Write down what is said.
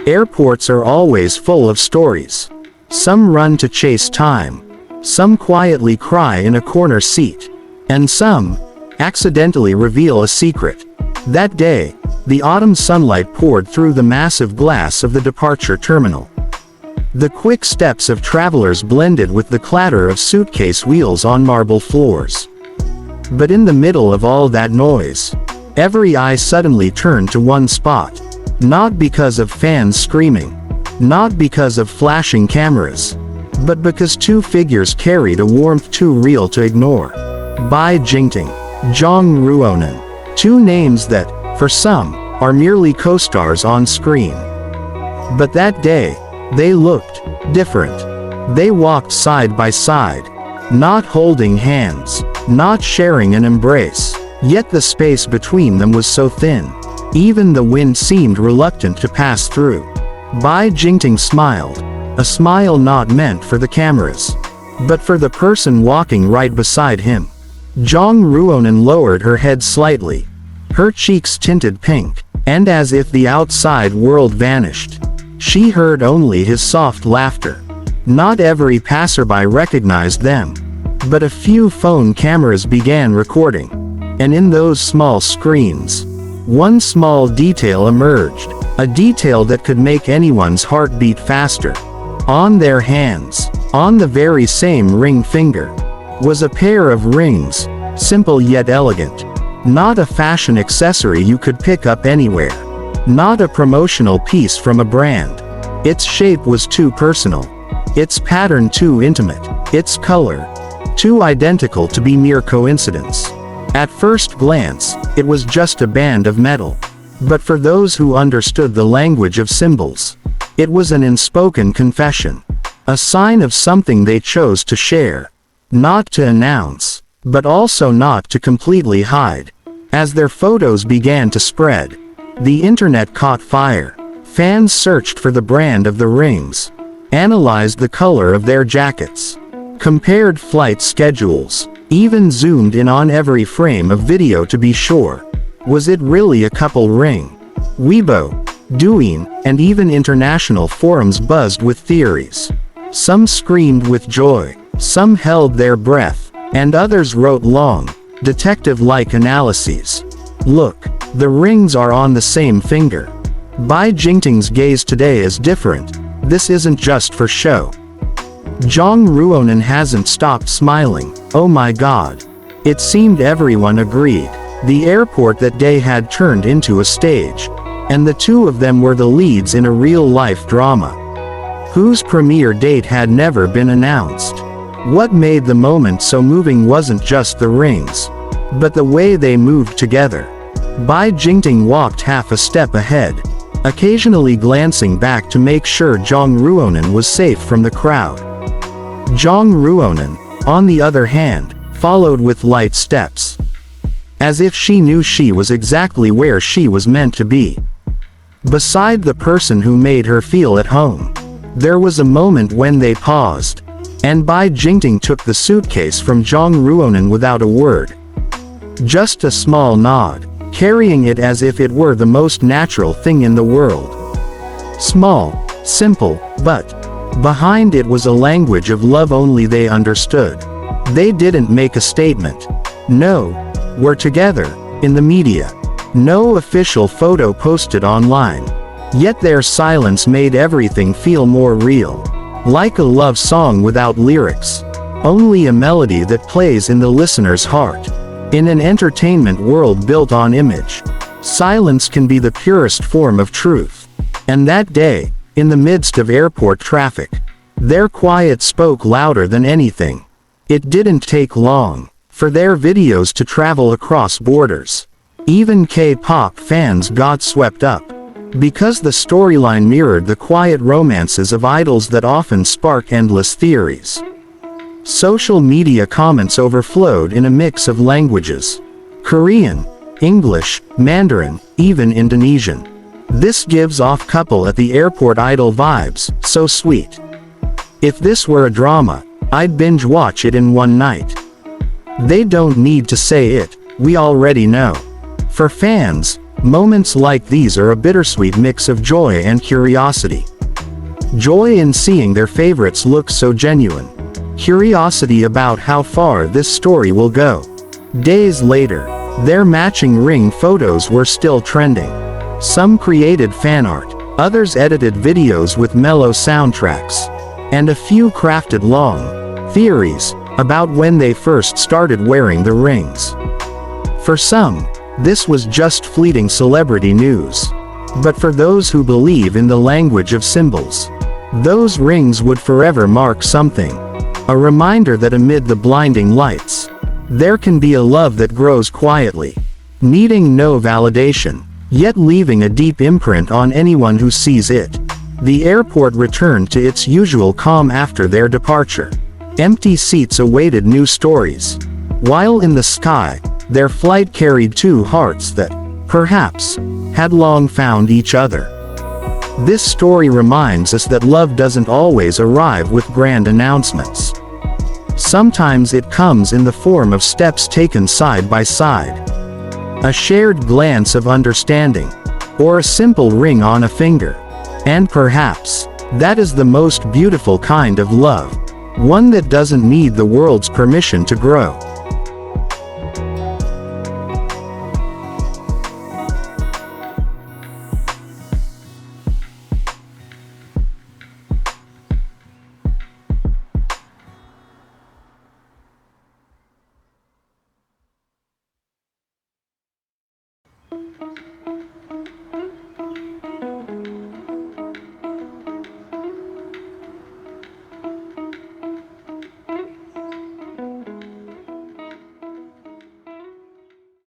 Airports are always full of stories. Some run to chase time. Some quietly cry in a corner seat. And some accidentally reveal a secret. That day, the autumn sunlight poured through the massive glass of the departure terminal. The quick steps of travelers blended with the clatter of suitcase wheels on marble floors. But in the middle of all that noise, every eye suddenly turned to one spot. Not because of fans screaming, not because of flashing cameras, but because two figures carried a warmth too real to ignore. Bai Jingting Zhang Ruonan. Two names that, for some, are merely co-stars on screen. But that day, they looked different. They walked side by side, not holding hands, not sharing an embrace. Yet the space between them was so thin, even the wind seemed reluctant to pass through. Bai Jingting smiled, a smile not meant for the cameras, but for the person walking right beside him. Zhang Ruonan lowered her head slightly, her cheeks tinted pink, and as if the outside world vanished, she heard only his soft laughter. Not every passerby recognized them, but a few phone cameras began recording, and in those small screens, one small detail emerged, a detail that could make anyone's heart beat faster. On their hands, on the very same ring finger, was a pair of rings, simple yet elegant. Not a fashion accessory you could pick up anywhere. Not a promotional piece from a brand. Its shape was too personal. Its pattern too intimate. Its color too identical to be mere coincidence. At first glance, it was just a band of metal. But for those who understood the language of symbols, it was an unspoken confession. A sign of something they chose to share. Not to announce, but also not to completely hide. As their photos began to spread, the internet caught fire. Fans searched for the brand of the rings, analyzed the color of their jackets, compared flight schedules, even zoomed in on every frame of video to be sure. Was it really a couple ring? Weibo, Douyin, and even international forums buzzed with theories. Some screamed with joy, some held their breath, and others wrote long, detective-like analyses. Look, the rings are on the same finger. Bai Jingting's gaze today is different. This isn't just for show. Zhang Ruonan hasn't stopped smiling. Oh my god. It seemed everyone agreed. The airport that day had turned into a stage, and the two of them were the leads in a real-life drama, whose premiere date had never been announced. What made the moment so moving wasn't just the rings, but the way they moved together. Bai Jingting walked half a step ahead, occasionally glancing back to make sure Zhang Ruonan was safe from the crowd. Zhang Ruonan, on the other hand, followed with light steps, as if she knew she was exactly where she was meant to be, beside the person who made her feel at home. There was a moment when they paused, and Bai Jingting took the suitcase from Zhang Ruonan without a word. Just a small nod, carrying it as if it were the most natural thing in the world. Small, simple, but behind it was a language of love only they understood. They didn't make a statement. No, we're together, in the media. No official photo posted online. Yet their silence made everything feel more real. Like a love song without lyrics. Only a melody that plays in the listener's heart. In an entertainment world built on image, silence can be the purest form of truth. And that day, in the midst of airport traffic, their quiet spoke louder than anything. It didn't take long for their videos to travel across borders. Even K-pop fans got swept up, because the storyline mirrored the quiet romances of idols that often spark endless theories. Social media comments overflowed in a mix of languages: Korean, English, Mandarin, even Indonesian. This gives off couple at the airport idol vibes, so sweet. If this were a drama, I'd binge watch it in one night. They don't need to say it, we already know. For fans, Moments like these are a bittersweet mix of joy and curiosity. Joy in seeing their favorites look so genuine. Curiosity about how far this story will go. Days later, their matching ring photos were still trending. Some created fan art, others edited videos with mellow soundtracks, and a few crafted long theories about when they first started wearing the rings. For some, this was just fleeting celebrity news. But for those who believe in the language of symbols, those rings would forever mark something. A reminder that amid the blinding lights, there can be a love that grows quietly, needing no validation, yet leaving a deep imprint on anyone who sees it. The airport returned to its usual calm after their departure. Empty seats awaited new stories. While in the sky, their flight carried two hearts that, perhaps, had long found each other. This story reminds us that love doesn't always arrive with grand announcements. Sometimes it comes in the form of steps taken side by side. A shared glance of understanding, or a simple ring on a finger. And perhaps, that is the most beautiful kind of love, one that doesn't need the world's permission to grow.